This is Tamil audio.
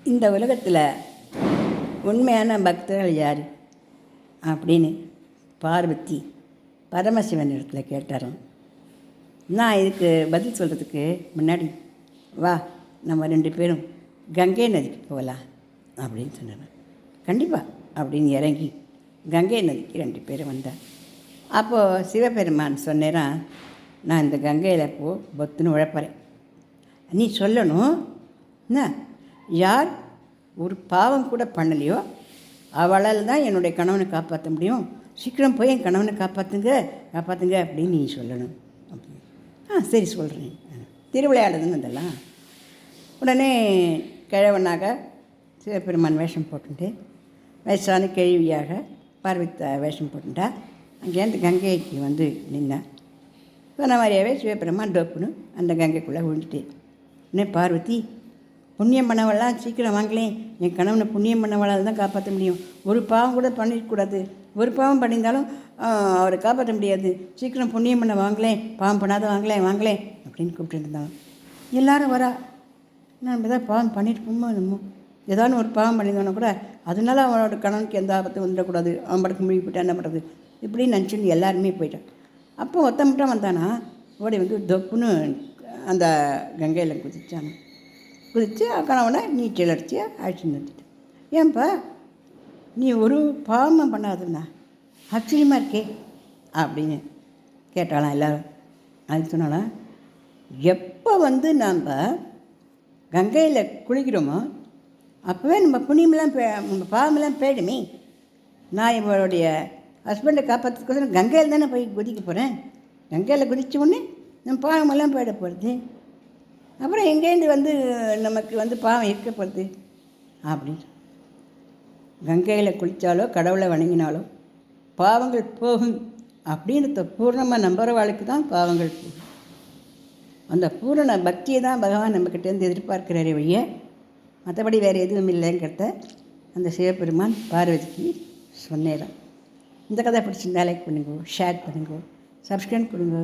இந்த உலகத்தில் உண்மையான பக்தர்கள் யார் அப்படின்னு பார்வதி பரமசிவன் இடத்துல கேட்டாராம். நான் இதுக்கு பதில் சொல்கிறதுக்கு முன்னாடி வா நம்ம 2 பேரும் கங்கை நதிக்கு போகலாம் அப்படின்னு சொன்னார். கண்டிப்பாக அப்படின்னு இறங்கி கங்கை நதிக்கு 2 பேரும் வந்தார். அப்போது சிவபெருமான் சொன்னேரான், நான் இந்த கங்கையில் பொத்துன்னு உழைப்பறேன். நீ சொல்லணும் என்ன, யார் ஒரு பாவம் கூட பண்ணலையோ அவளால் தான் என்னுடைய கணவனை காப்பாற்ற முடியும், சீக்கிரம் போய் என் கணவனை காப்பாற்றுங்க அப்படின்னு நீ சொல்லணும் அப்படின்னு. சரி சொல்கிறேன். திருவிளையாடுதுன்னு இதெல்லாம். உடனே கிழவனாக சிவபெருமான் வேஷம் போட்டுட்டு வயசான கேள்வியாக பார்வதி வேஷம் போட்டுட்டா அங்கேருந்து கங்கைக்கு வந்து நின்னேன். சொன்ன மாதிரியாவே சிவபெருமான் டோப்புன்னு அந்த கங்கைக்குள்ளே விழுந்துட்டு, இன்னும் பார்வதி புண்ணியம் பண்ணவெல்லாம் சீக்கிரம் வாங்கலேன், என் கணவனை புண்ணியம் பண்ணவளால் தான் காப்பாற்ற முடியும், ஒரு பாவம் கூட பண்ணிடக்கூடாது, ஒரு பாவம் பண்ணியிருந்தாலும் அவரை காப்பாற்ற முடியாது, சீக்கிரம் புண்ணியம் பண்ண வாங்கலேன், பாவம் பண்ணாத வாங்கலேன் அப்படின்னு கூப்பிட்டு இருந்தாங்க. எல்லோரும் வரா. நம்ம தான் பாவம் பண்ணியிருப்போமோ என்னமோ, ஏதாவது ஒரு பாவம் பண்ணியிருந்தோன்னா கூட அதனால அவனோட கணவனுக்கு எந்த ஆபத்து வந்துடக்கூடாது, அவன் படக்கு மூழ்கி போய்ட்டு என்ன பண்ணுறது இப்படின்னு நினச்சின்னு எல்லாருமே போயிட்டான். அப்போ ஒத்த மட்டும் வந்தானா ஓடி வந்து தொப்புன்னு அந்த கங்கையில் குதிச்சான். குதித்து கணவனை நீச்சல் அடித்து அழைச்சின்னு வந்துட்டு, ஏன்பா நீ ஒரு பாவமாக பண்ணாதுண்ணா, ஆச்சரியமாக இருக்கே அப்படின்னு கேட்டாலாம் எல்லோரும். அது சொன்னாலாம், எப்போ வந்து நாம் கங்கையில் குளிக்கிறோமோ அப்போவே நம்ம புண்ணியமெல்லாம் நம்ம பாவமெல்லாம் போயிடுமே. நான் இவளுடைய ஹஸ்பண்டை காப்பாற்றுறதுக்கோசரம் கங்கையில் தானே போய் குதிக்க போகிறேன், கங்கையில் குதித்த உடனே நம்ம பாவமெல்லாம் போயிட போகிறது, அப்புறம் எங்கேருந்து வந்து நமக்கு வந்து பாவம் இருக்க போகிறது அப்படின்னு. கங்கையில் குளித்தாலோ கடவுளை வணங்கினாலோ பாவங்கள் போகும் அப்படின்னு பூர்ணமாக நம்புகிறவாளுக்கு தான் பாவங்கள் போகும். அந்த பூரண பக்தியை தான் பகவான் நம்மக்கிட்டேருந்து எதிர்பார்க்கிறாரே வழிய மற்றபடி வேறு எதுவும் இல்லைங்கிறத அந்த சிவபெருமான் பார்வதிக்கு சொன்னேன். இந்த கதை பிடிச்சிருந்தா லைக் பண்ணுங்க, ஷேர் பண்ணுங்க, சப்ஸ்கிரைப் பண்ணுங்க.